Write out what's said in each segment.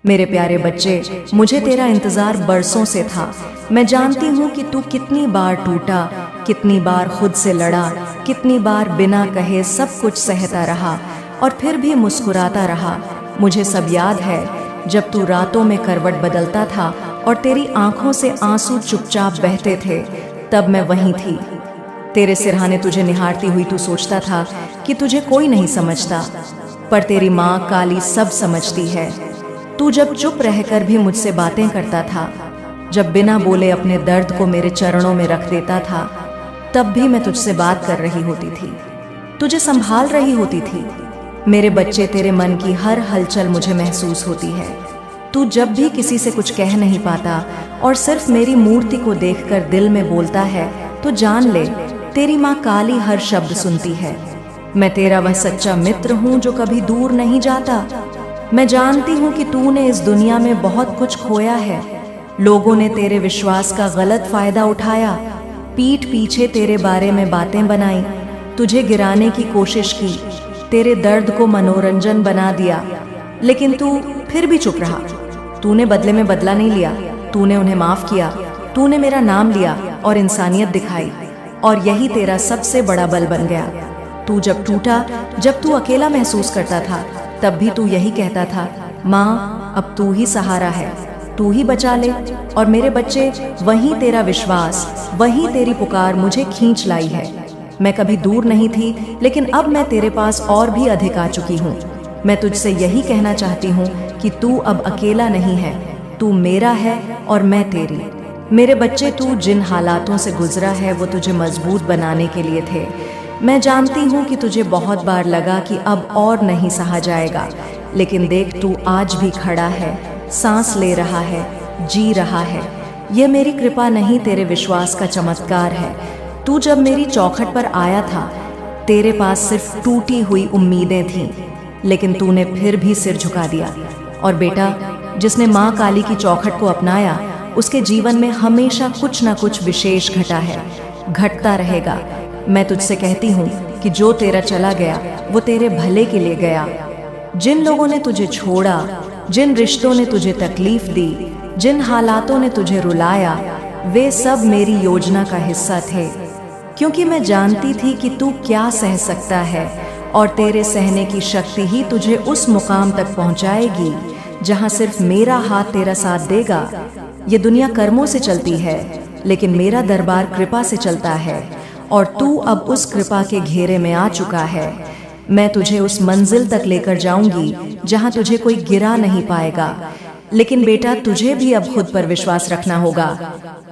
मेरे प्यारे बच्चे, मुझे तेरा इंतजार बरसों से था। मैं जानती हूँ कि तू कितनी बार टूटा, कितनी बार खुद से लड़ा, कितनी बार बिना कहे सब कुछ सहता रहा और फिर भी मुस्कुराता रहा। मुझे सब याद है, जब तू रातों में करवट बदलता था और तेरी आंखों से आंसू चुपचाप बहते थे, तब मैं वहीं थी। तेरे सिरहाने तुझे निहारती हुई तू सोचता था कि तुझे कोई नहीं समझता, पर तेरी माँ काली सब समझती है। तू जब चुप रहकर भी मुझसे बातें करता था, जब बिना बोले अपने दर्द को मेरे चरणों में रख देता था, तब भी मैं तुझसे बात कर रही होती थी, तुझे संभाल रही होती थी। मेरे बच्चे, तेरे मन की हर हलचल मुझे महसूस होती है। तू जब भी किसी से कुछ कह नहीं पाता और सिर्फ मेरी मूर्ति को देखकर दिल में बोलता है, तो जान ले, तेरी माँ काली हर शब्द सुनती है। मैं तेरा वह सच्चा मित्र हूँ जो कभी दूर नहीं जाता। मैं जानती हूँ कि तूने इस दुनिया में बहुत कुछ खोया है। लोगों ने तेरे विश्वास का गलत फायदा उठाया, पीठ पीछे तेरे बारे में बातें बनाई, तुझे गिराने की कोशिश की, तेरे दर्द को मनोरंजन बना दिया, लेकिन तू फिर भी चुप रहा। तूने बदले में बदला नहीं लिया, तूने उन्हें माफ किया, तूने मेरा नाम लिया और इंसानियत दिखाई, और यही तेरा सबसे बड़ा बल बन गया। तू जब टूटा, जब तू अकेला महसूस करता था, तब भी तू यही कहता था, माँ अब तू ही सहारा है, तू ही बचा ले। और मेरे बच्चे, वही तेरा विश्वास, वही तेरी पुकार मुझे खींच लाई है। मैं कभी दूर नहीं थी, लेकिन अब मैं तेरे पास और भी अधिक आ चुकी हूँ। मैं तुझसे यही कहना चाहती हूँ कि तू अब अकेला नहीं है, तू मेरा है और मैं तेरी। मेरे बच्चे, तू जिन हालातों से गुजरा है वो तुझे मजबूत बनाने के लिए थे। मैं जानती हूँ कि तुझे बहुत बार लगा कि अब और नहीं सहा जाएगा, लेकिन देख, तू आज भी खड़ा है, सांस ले रहा है, जी रहा है। यह मेरी कृपा नहीं, तेरे विश्वास का चमत्कार है। तू जब मेरी चौखट पर आया था, तेरे पास सिर्फ टूटी हुई उम्मीदें थीं, लेकिन तूने फिर भी सिर झुका दिया। और बेटा, जिसने माँ काली की चौखट को अपनाया, उसके जीवन में हमेशा कुछ न कुछ विशेष घटा है, घटता रहेगा। मैं तुझसे कहती हूँ कि जो तेरा चला गया वो तेरे भले के लिए गया। जिन लोगों ने तुझे छोड़ा, जिन रिश्तों ने तुझे तकलीफ दी, जिन हालातों ने तुझे रुलाया, वे सब मेरी योजना का हिस्सा थे, क्योंकि मैं जानती थी कि तू क्या सह सकता है, और तेरे सहने की शक्ति ही तुझे उस मुकाम तक पहुंचाएगी जहां सिर्फ मेरा हाथ तेरा साथ देगा। ये दुनिया कर्मों से चलती है, लेकिन मेरा दरबार कृपा से चलता है, और तू अब उस कृपा के घेरे में आ चुका है। मैं तुझे उस मंजिल तक लेकर जाऊंगी जहां तुझे कोई गिरा नहीं पाएगा। लेकिन बेटा, तुझे भी अब खुद पर विश्वास रखना होगा।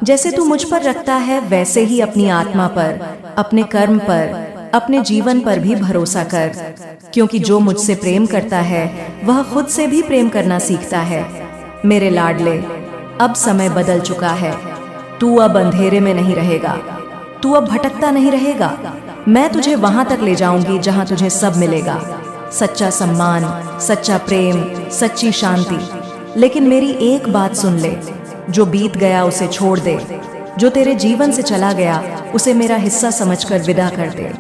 जैसे तू मुझ पर रखता है, वैसे ही अपनी आत्मा पर, अपने कर्म पर, अपने जीवन पर भी भरोसा कर, क्योंकि जो मुझसे प्रेम करता है वह खुद से भी प्रेम करना सीखता है। मेरे लाडले, अब समय बदल चुका है। तू अब अंधेरे में नहीं रहेगा, तू अब भटकता नहीं रहेगा। मैं तुझे वहां तक ले जाऊंगी जहां तुझे सब मिलेगा, सच्चा सम्मान, सच्चा प्रेम, सच्ची शांति। लेकिन मेरी एक बात सुन ले, जो बीत गया उसे छोड़ दे, जो तेरे जीवन से चला गया उसे मेरा हिस्सा समझकर विदा कर दे,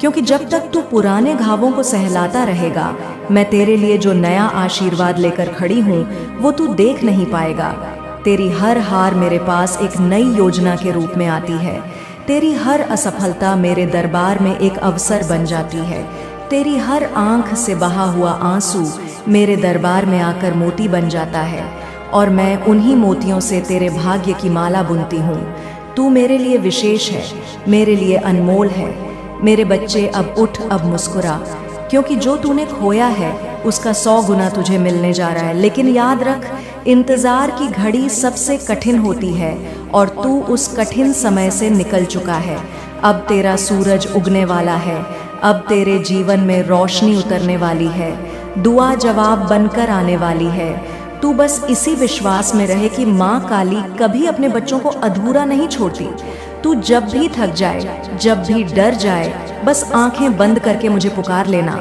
क्योंकि जब तक तू पुराने घावों को सहलाता रहेगा, मैं तेरे लिए जो नया आशीर्वाद लेकर खड़ी हूँ वो तू देख नहीं पाएगा। तेरी हर हार मेरे पास एक नई योजना के रूप में आती है, तेरी हर असफलता मेरे दरबार में एक अवसर बन जाती है, तेरी हर आंख से बहा हुआ आंसू मेरे दरबार में आकर मोती बन जाता है, और मैं उन्हीं मोतियों से तेरे भाग्य की माला बुनती हूँ। तू मेरे लिए विशेष है, मेरे लिए अनमोल है। मेरे बच्चे, अब उठ, अब मुस्कुरा, क्योंकि जो तूने खोया है उसका 100 गुना तुझे मिलने जा रहा है। लेकिन याद रख, इंतजार की घड़ी सबसे कठिन होती है, और तू उस कठिन समय से निकल चुका है। अब तेरा सूरज उगने वाला है, अब तेरे जीवन में रोशनी उतरने वाली है, दुआ जवाब बनकर आने वाली है। तू बस इसी विश्वास में रहे कि माँ काली कभी अपने बच्चों को अधूरा नहीं छोड़ती। तू जब भी थक जाए, जब भी डर जाए, बस आंखें बंद करके मुझे पुकार लेना,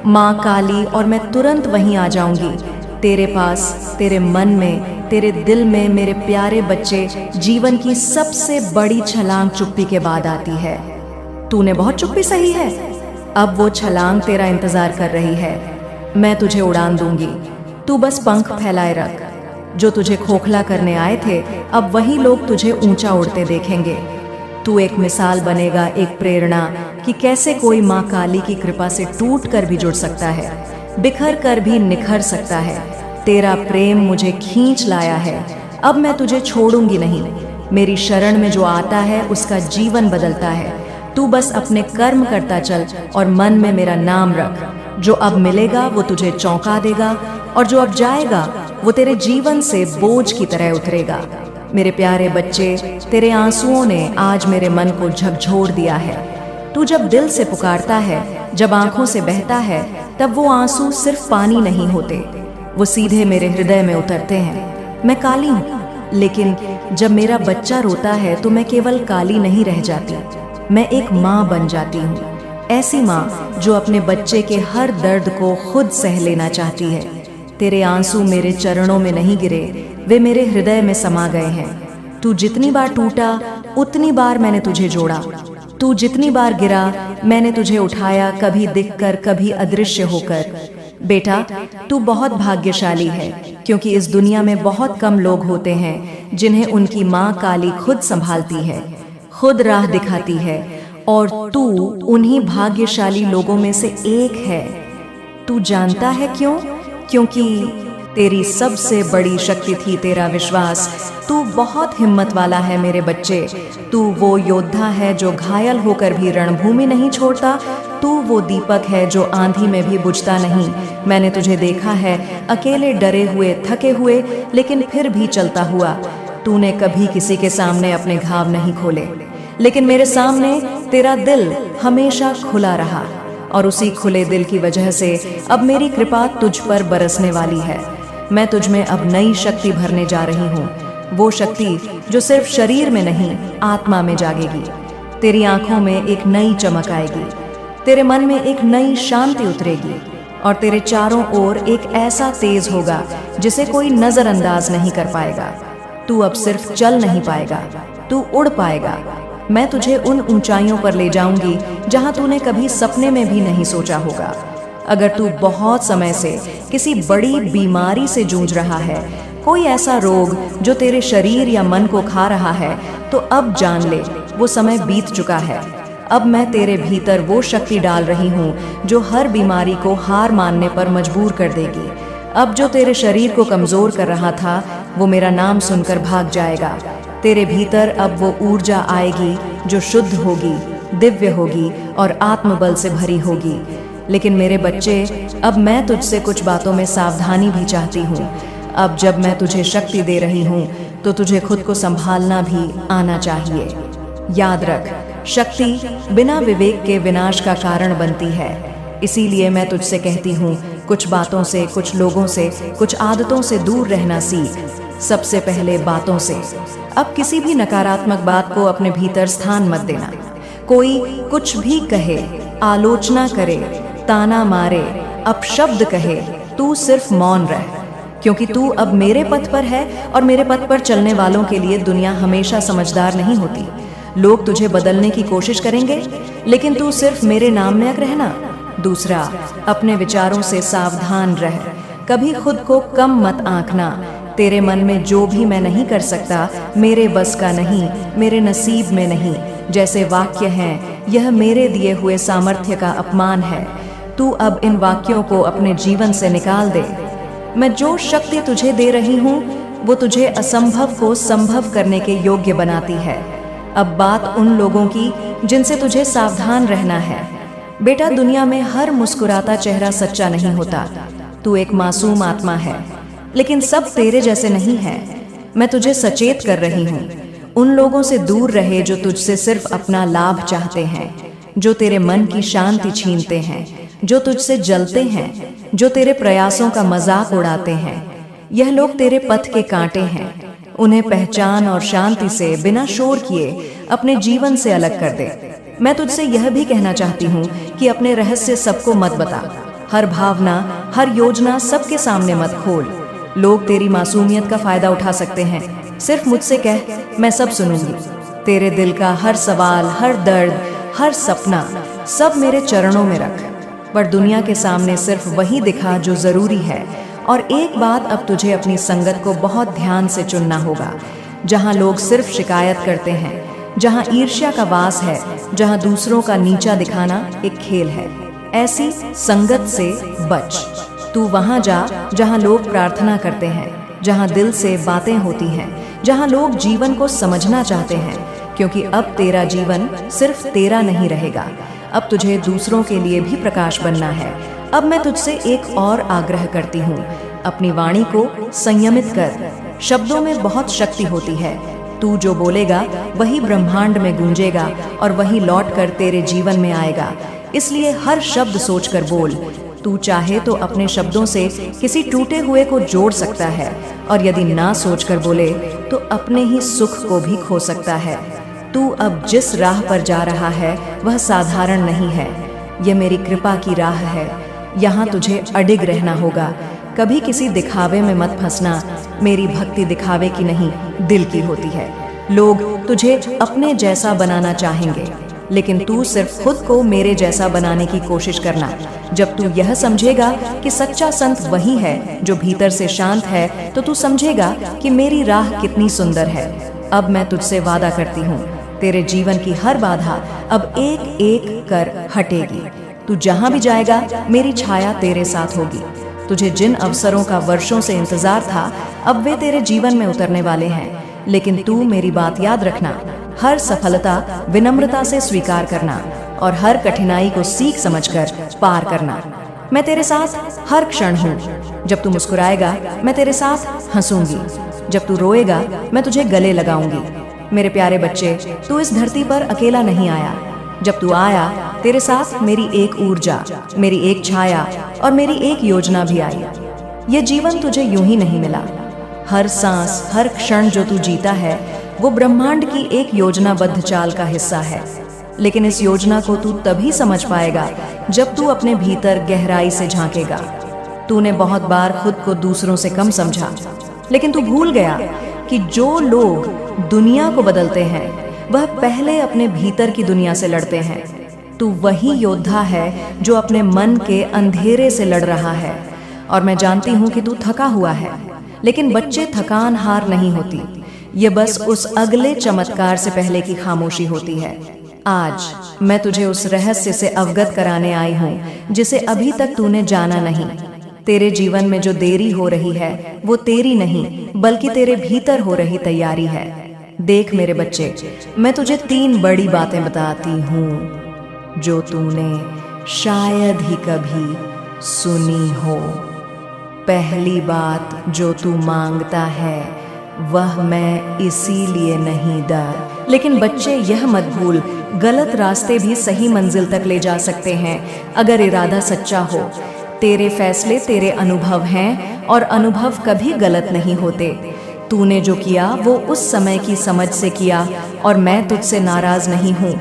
माँ काली, और मैं तुरंत वहीं आ जाऊंगी तेरे पास, तेरे मन में, तेरे दिल में। मेरे प्यारे बच्चे, जीवन की सबसे बड़ी छलांग चुप्पी के बाद आती है। तूने बहुत चुप्पी सही है, अब वो छलांग तेरा इंतजार कर रही है। मैं तुझे उड़ान दूंगी, तू बस पंख फैलाए रख। जो तुझे खोखला करने आए थे, अब वही लोग तुझे ऊंचा उड़ते देखेंगे। तू एक मिसाल बनेगा, एक प्रेरणा कि कैसे कोई माँ काली की कृपा से टूट कर भी जुड़ सकता है, बिखर कर भी निखर सकता है। तेरा प्रेम मुझे खींच लाया है, अब मैं तुझे छोड़ूंगी नहीं। मेरी शरण में जो आता है उसका जीवन बदलता है। तू बस अपने कर्म करता चल और मन में मेरा नाम रख। जो अब मिलेगा वो तुझे चौंका देगा, और जो अब जाएगा वो तेरे जीवन से बोझ की तरह उतरेगा। मेरे प्यारे बच्चे, तेरे आंसुओं ने आज मेरे मन को झकझोर दिया है। तू जब दिल से पुकारता है, जब आंखों से बहता है, तब वो आंसू सिर्फ पानी नहीं होते, वो सीधे मेरे हृदय में उतरते हैं। मैं काली हूँ, लेकिन जब मेरा बच्चा रोता है तो मैं केवल काली नहीं रह जाती, मैं एक माँ बन जाती हूँ। ऐसी माँ जो अपने बच्चे के हर दर्द को खुद सह लेना चाहती है। तेरे आंसू मेरे चरणों में नहीं गिरे, वे मेरे हृदय में समा गए हैं। तू जितनी बार टूटा उतनी बार मैंने तुझे जोड़ा। तू जितनी बार गिरा मैंने तुझे उठाया, कभी दिखकर कभी अदृश्य होकर। बेटा, तू बहुत भाग्यशाली है, क्योंकि इस दुनिया में बहुत कम लोग होते हैं जिन्हें उनकी माँ काली खुद संभालती है, खुद राह दिखाती है, और तू उन्हीं भाग्यशाली लोगों में से एक है। तू जानता है क्यों? क्योंकि तेरी सबसे बड़ी शक्ति थी तेरा विश्वास। तू बहुत हिम्मत वाला है मेरे बच्चे। तू वो योद्धा है जो घायल होकर भी रणभूमि नहीं छोड़ता। तू वो दीपक है जो आंधी में भी बुझता नहीं। मैंने तुझे देखा है अकेले, डरे हुए, थके हुए, लेकिन फिर भी चलता हुआ। तूने कभी किसी के सामने अपने घाव नहीं खोले, लेकिन मेरे सामने तेरा दिल हमेशा खुला रहा, और उसी खुले दिल की वजह से अब मेरी कृपा तुझ पर बरसने वाली है। मैं तुझ में अब नई शक्ति भरने जा रही हूँ, वो शक्ति जो सिर्फ शरीर में नहीं आत्मा में जागेगी। तेरी आंखों में एक नई चमक आएगी, तेरे मन में एक नई शांति उतरेगी, और तेरे चारों ओर एक ऐसा तेज होगा जिसे कोई नजरअंदाज नहीं कर पाएगा। तू अब सिर्फ चल नहीं पाएगा, तू उड़ पाएगा। मैं तुझे उन ऊंचाइयों पर ले जाऊंगी जहां तूने कभी सपने में भी नहीं सोचा होगा। अगर तू बहुत समय से किसी बड़ी बीमारी से जूझ रहा है, कोई ऐसा रोग जो तेरे शरीर या मन को खा रहा है, तो अब जान ले वो समय बीत चुका है। अब मैं तेरे भीतर वो शक्ति डाल रही हूँ जो हर बीमारी को हार मानने पर मजबूर कर देगी। अब जो तेरे शरीर को कमजोर कर रहा था, वो मेरा नाम सुनकर भाग जाएगा। तेरे भीतर अब वो ऊर्जा आएगी जो शुद्ध होगी, दिव्य होगी और आत्मबल से भरी होगी। लेकिन मेरे बच्चे, अब मैं तुझसे कुछ बातों में सावधानी भी चाहती हूँ। अब जब मैं तुझे शक्ति दे रही हूँ तो तुझे खुद को संभालना भी आना चाहिए। याद रख, शक्ति बिना विवेक के विनाश का कारण बनती है। इसीलिए मैं तुझसे कहती हूँ, कुछ बातों से, कुछ लोगों से, कुछ आदतों से दूर रहना सीख। सबसे पहले बातों से। अब किसी भी नकारात्मक बात को अपने भीतर स्थान मत देना। कोई कुछ भी कहे, आलोचना करे, ताना मारे, अपशब्द कहे, तू सिर्फ मौन रह, क्योंकि तू अब मेरे पथ पर है, और मेरे पथ पर चलने वालों के लिए दुनिया हमेशा समझदार नहीं होती। लोग तुझे बदलने की कोशिश करेंगे, लेकिन तू सिर्फ मेरे नामक रहना। दूसरा, अपने विचारों से सावधान रह, कभी खुद को कम मत आंकना। तेरे मन में जो भी मैं नहीं कर सकता, मेरे बस का नहीं, मेरे नसीब में नहीं, जैसे वाक्य हैं, यह मेरे दिए हुए सामर्थ्य का अपमान है। तू अब इन वाक्यों को अपने जीवन से निकाल दे। मैं जो शक्ति तुझे दे रही हूँ वो तुझे असंभव को संभव करने के योग्य बनाती है। अब बात उन लोगों की जिनसे तुझे सावधान रहना है। बेटा, दुनिया में हर मुस्कुराता चेहरा सच्चा नहीं होता। तू एक मासूम आत्मा है, लेकिन सब तेरे जैसे नहीं है। मैं तुझे सचेत कर रही हूँ, उन लोगों से दूर रहे जो तुझसे सिर्फ अपना लाभ चाहते हैं, जो तेरे मन की शांति छीनते हैं, जो तुझसे जलते हैं, जो तेरे प्रयासों का मजाक उड़ाते हैं। यह लोग तेरे पथ के कांटे हैं। उन्हें पहचान और शांति से, बिना शोर किए, अपने जीवन से अलग कर दे। मैं तुझसे यह भी कहना चाहती हूँ कि अपने रहस्य सबको मत बता। हर भावना, हर योजना सबके सामने मत खोल। लोग तेरी मासूमियत का फायदा उठा सकते हैं। सिर्फ मुझसे कह, मैं सब सुनूंगी। तेरे दिल का हर सवाल, हर दर्द, हर सपना, सब मेरे चरणों में रख। पर दुनिया के सामने सिर्फ वही दिखा जो जरूरी है, और एक बात अब तुझे अपनी संगत को बहुत ध्यान से चुनना होगा। जहाँ लोग सिर्फ शिकायत करते हैं, जहाँ ईर्ष्या का वास है, जहाँ दूसरों का नीचा दिखाना एक खेल है, ऐसी संगत से बच। तू वहाँ जा जहाँ लोग प्रार्थना करते हैं, जहाँ दिल से बातें होती हैं, जहाँ लोग जीवन को समझना चाहते हैं, क्योंकि अब तेरा जीवन सिर्फ तेरा नहीं रहेगा। अब तुझे दूसरों के लिए भी प्रकाश बनना है। अब मैं तुझसे एक और आग्रह करती हूँ, अपनी वाणी को संयमित कर। शब्दों में बहुत शक्ति होती है। तू जो बोलेगा वही ब्रह्मांड में गूंजेगा और वही लौट कर तेरे जीवन में आएगा। इसलिए हर शब्द सोचकर बोल। तू चाहे तो अपने शब्दों से किसी टूटे हुए को जोड़ सकता है, और यदि ना सोचकर बोले तो अपने ही सुख को भी खो सकता है। तू अब जिस राह पर जा रहा है वह साधारण नहीं है, यह मेरी कृपा की राह है। यहाँ तुझे अडिग रहना होगा। कभी किसी दिखावे में मत फंसना। मेरी भक्ति दिखावे की नहीं, दिल की होती है। लोग तुझे अपने जैसा बनाना चाहेंगे, लेकिन तू सिर्फ खुद को मेरे जैसा बनाने की कोशिश करना। जब तू यह समझेगा कि सच्चा संत वही है जो भीतर से शांत है, तो तू समझेगा कि मेरी राह कितनी सुंदर है। अब मैं तुझसे वादा करती हूँ, तेरे जीवन की हर बाधा अब एक एक कर हटेगी। तू जहाँ भी जाएगा मेरी छाया तेरे साथ होगी। तुझे जिन अवसरों का वर्षों से इंतजार था, अब वे तेरे जीवन में उतरने वाले हैं। लेकिन तू मेरी बात याद रखना, हर सफलता विनम्रता से स्वीकार करना और हर कठिनाई को सीख समझकर पार करना। मैं तेरे साथ हर क्षण हूँ। जब तू मुस्कुराएगा मैं तेरे साथ हंसूंगी, जब तू रोएगा मैं तुझे गले लगाऊंगी। मेरे प्यारे बच्चे, तू इस धरती पर अकेला नहीं आया। जब तू आया तेरे साथ मेरी एक ऊर्जा, मेरी एक छाया और मेरी एक योजना भी आई। ये जीवन तुझे यूं ही नहीं मिला। हर सांस, हर क्षण जो तू जीता है वो ब्रह्मांड की एक योजनाबद्ध चाल का हिस्सा है। लेकिन इस योजना को तू तभी समझ पाएगा जब तू अपने भीतर गहराई से झांकेगा। तूने बहुत बार खुद को दूसरों से कम समझा, लेकिन तू भूल गया कि जो लोग दुनिया को बदलते हैं वह पहले अपने भीतर की दुनिया से लड़ते हैं। तू वही योद्धा है जो अपने मन के अंधेरे से लड़ रहा है। और मैं जानती हूँ कि तू थका हुआ है, लेकिन बच्चे, थकान हार नहीं होती। ये बस उस अगले चमत्कार से पहले की खामोशी होती है। आज मैं तुझे उस रहस्य से अवगत कराने आई हूँ जिसे अभी तक तूने जाना नहीं। तेरे जीवन में जो देरी हो रही है वो तेरी नहीं, बल्कि तेरे भीतर हो रही तैयारी है। देख मेरे बच्चे, मैं तुझे 3 बड़ी बातें बताती हूँ जो तूने शायद ही कभी सुनी हो। पहली बात, जो तू मांगता है वह मैं इसीलिए नहीं दा। लेकिन बच्चे, यह मत भूल, गलत रास्ते भी सही मंजिल तक ले जा सकते हैं अगर इरादा सच्चा हो। तेरे फैसले तेरे अनुभव हैं और अनुभव कभी गलत नहीं होते। तूने जो किया वो उस समय की समझ से किया और मैं तुझसे नाराज नहीं हूँ।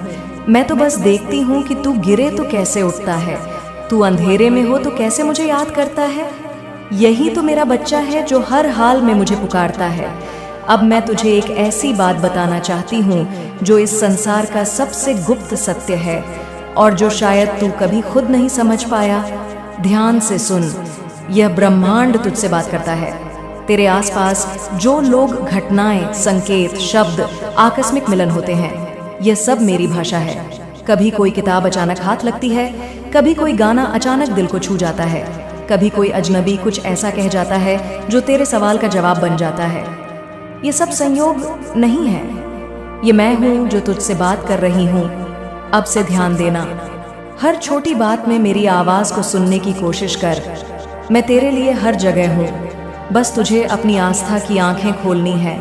मैं तो बस देखती हूँ कि तू गिरे तो कैसे उठता है, तू अंधेरे में हो तो कैसे मुझे याद करता है। यही तो मेरा बच्चा है जो हर हाल में मुझे पुकारता है। अब मैं तुझे एक ऐसी बात बताना चाहती हूँ जो इस संसार का सबसे गुप्त सत्य है और जो शायद तू कभी खुद नहीं समझ पाया। ध्यान से सुन, यह ब्रह्मांड तुझसे बात करता है। तेरे आसपास जो लोग, घटनाएं, संकेत, शब्द, आकस्मिक मिलन होते हैं, यह सब मेरी भाषा है। कभी कोई किताब अचानक हाथ लगती है, कभी कोई गाना अचानक दिल को छू जाता है, कभी कोई अजनबी कुछ ऐसा कह जाता है जो तेरे सवाल का जवाब बन जाता है। ये सब संयोग नहीं है, ये मैं हूँ जो तुझसे बात कर रही हूँ। अब से ध्यान देना, हर छोटी बात में मेरी आवाज को सुनने की कोशिश कर। मैं तेरे लिए हर जगह हूँ, बस तुझे अपनी आस्था की आंखें खोलनी है।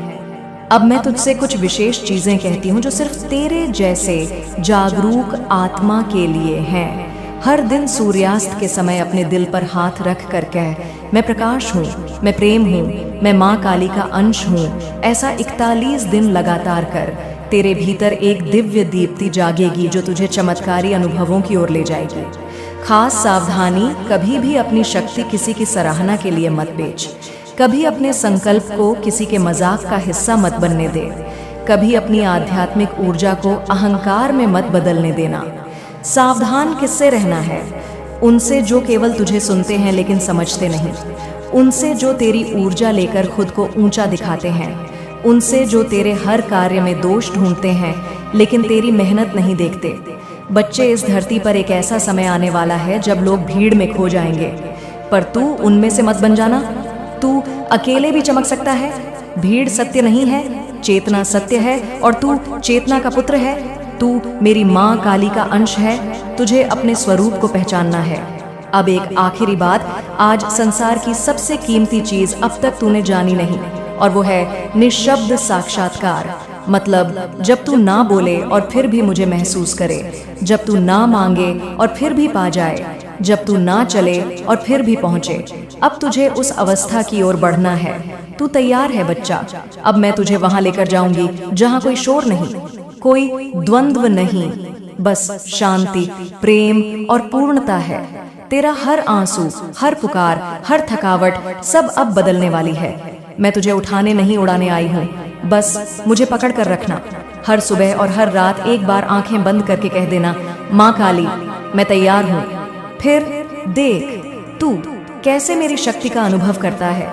अब मैं तुझसे कुछ विशेष चीजें कहती हूँ जो सिर्फ तेरे जैसे जागरूक आत्मा के लिए हैं। हर दिन सूर्यास्त के समय अपने दिल पर हाथ रख कर कह, मैं प्रकाश हूँ, मैं प्रेम हूँ, मैं माँ काली का अंश हूँ। ऐसा 41 दिन लगातार कर। तेरे भीतर एक दिव्य दीप्ति जागेगी जो तुझे चमत्कारी अनुभवों की ओर ले जाएगी। खास सावधानी, कभी भी अपनी शक्ति किसी की सराहना के लिए मत बेच। कभी अपने संकल्प को किसी के मजाक का हिस्सा मत बनने दे। कभी अपनी आध्यात्मिक ऊर्जा को अहंकार में मत बदलने देना। सावधान किससे रहना है? उनसे जो केवल तुझे सुनते हैं लेकिन समझते नहीं। उनसे जो तेरी ऊर्जा लेकर खुद को ऊंचा दिखाते हैं, उनसे जो तेरे हर कार्य में दोष ढूंढते हैं लेकिन तेरी मेहनत नहीं देखते। बच्चे, इस धरती पर एक ऐसा समय आने वाला है जब लोग भीड़ में खो जाएंगे, पर तू उनमें से मत बन जाना। तू अकेले भी चमक सकता है। भीड़ सत्य नहीं है, चेतना सत्य है, और तू चेतना का पुत्र है। तू मेरी माँ काली का अंश है। तुझे अपने स्वरूप को पहचानना है। अब एक आखिरी बात, आज संसार की सबसे कीमती चीज अब तक तूने जानी नहीं, और वो है निःशब्द साक्षात्कार। मतलब जब तू ना बोले और फिर भी मुझे महसूस करे, जब तू ना मांगे और फिर भी पा जाए, जब तू ना चले और फिर भी पहुंचे। अब तुझे उस अवस्था की ओर बढ़ना है। तू तैयार है बच्चा? अब मैं तुझे वहां लेकर जाऊंगी जहां कोई शोर नहीं, कोई द्वंद्व नहीं, बस शांति, प्रेम और पूर्णता है। तेरा हर आंसू, हर पुकार, हर थकावट सब अब बदलने वाली है। मैं तुझे उठाने नहीं उड़ाने आई हूँ, बस मुझे पकड़ कर रखना। हर सुबह और हर रात एक बार आंखें बंद करके कह देना, माँ काली, मैं तैयार हूँ। फिर देख तू कैसे मेरी शक्ति का अनुभव करता है।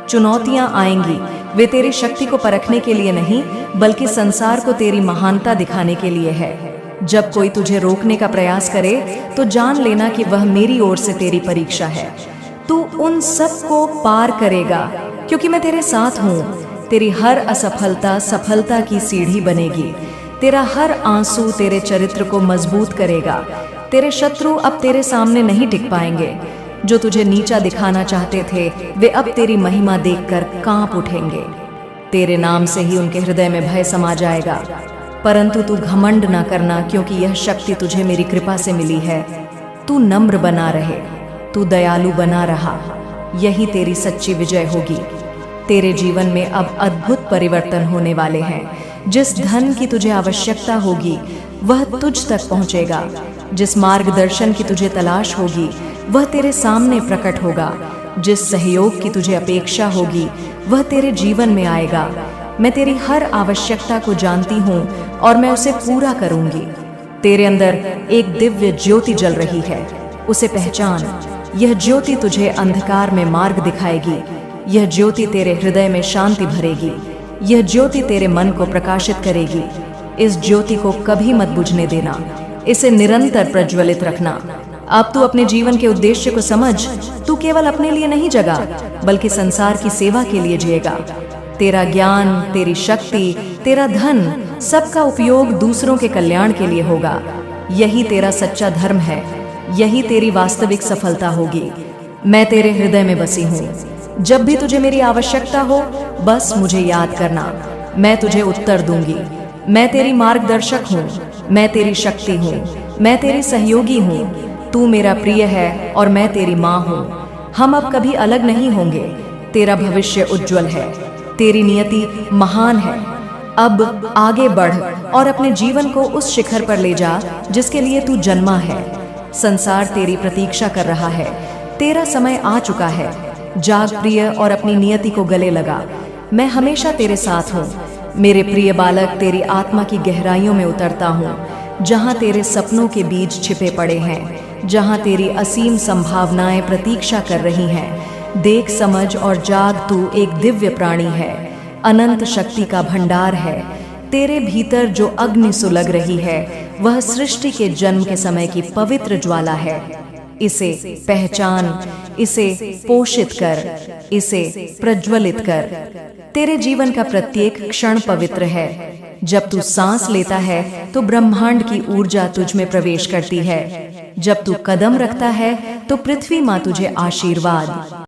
चुनौतियां आएंगी, वे तेरी शक्ति को परखने के लिए नहीं, बल्कि संसार को तेरी महानता दिखाने के लिए है। जब कोई तुझे रोकने का प्रयास करे तो जान लेना कि वह मेरी ओर से तेरी परीक्षा है। तू उन सब को पार करेगा, क्योंकि मैं तेरे साथ हूँ। तेरी हर असफलता सफलता की सीढ़ी बनेगी। तेरा हर आंसू तेरे चरित्र को मजबूत करेगा। तेरे शत्रु अब तेरे सामने नहीं टिक पाएंगे। जो तुझे नीचा दिखाना चाहते थे, वे अब तेरी महिमा देखकर कांप उठेंगे। तेरे नाम से ही उनके हृदय में भय समा जाएगा। परंतु तू घमंड ना करना, क्योंकि यह शक्ति तुझे मेरी कृपा से मिली है। तू नम्र बना रहे, तू दयालु बना रहा, यही तेरी सच्ची विजय होगी। तेरे जीवन में अब अद्भुत परिवर्तन होने वाले हैं। जिस धन की तुझे आवश्यकता होगी वह तुझ तक पहुंचेगा। जिस मार्गदर्शन की तुझे तलाश होगी वह तेरे सामने प्रकट होगा। जिस सहयोग की तुझे अपेक्षा होगी वह तेरे जीवन में आएगा। मैं तेरी हर आवश्यकता को जानती हूँ और मैं उसे पूरा करूंगी। तेरे अंदर एक दिव्य ज्योति जल रही है, उसे पहचान। यह ज्योति तुझे अंधकार में मार्ग दिखाएगी। यह ज्योति तेरे हृदय में शांति भरेगी। यह ज्योति तेरे मन को प्रकाशित करेगी। इस ज्योति को कभी मत बुझने देना, इसे निरंतर प्रज्वलित रखना। अब तू अपने जीवन के उद्देश्य को समझ। तू केवल अपने लिए नहीं जगा, बल्कि संसार की सेवा के लिए जिएगा। तेरा ज्ञान, तेरी शक्ति, तेरा धन, सबका उपयोग दूसरों के कल्याण के लिए होगा। यही तेरा सच्चा धर्म है, यही तेरी वास्तविक सफलता होगी। मैं तेरे हृदय में बसी हूँ। जब भी तुझे मेरी आवश्यकता हो, बस मुझे याद करना। मैं तुझे उत्तर दूंगी। मैं तेरी मार्गदर्शक हूँ, मैं तेरी शक्ति हूँ, मैं तेरी सहयोगी हूँ। तू मेरा प्रिय है और मैं तेरी माँ हूँ। हम अब कभी अलग नहीं होंगे। तेरा भविष्य उज्जवल है, तेरी नियति महान है। अब आगे बढ़ और अपने जीवन को उस शिखर पर ले जा जिसके लिए तू जन्मा है। संसार तेरी प्रतीक्षा कर रहा है। तेरा समय आ चुका है। जाग प्रिय और अपनी नियति को गले लगा। मैं हमेशा तेरे साथ हूँ। मेरे प्रिय बालक, तेरी आत्मा की गहराइयों में उतरता हूँ, जहाँ तेरे सपनों के बीज छिपे पड़े हैं, जहाँ तेरी असीम संभावनाएं प्रतीक्षा कर रही हैं। देख, समझ और जाग, तू एक दिव्य प्राणी है, अनंत शक्ति का भंडार है। तेरे भीतर जो अग्नि सुलग रही है वह सृष्टि के जन्म के समय की पवित्र ज्वाला है। इसे पहचान, इसे पोषित कर, इसे प्रज्वलित कर। तेरे जीवन का प्रत्येक क्षण पवित्र है। जब तू सांस लेता है तो ब्रह्मांड की ऊर्जा तुझ में प्रवेश करती है। जब तू कदम रखता है तो पृथ्वी माँ तुझे आशीर्वाद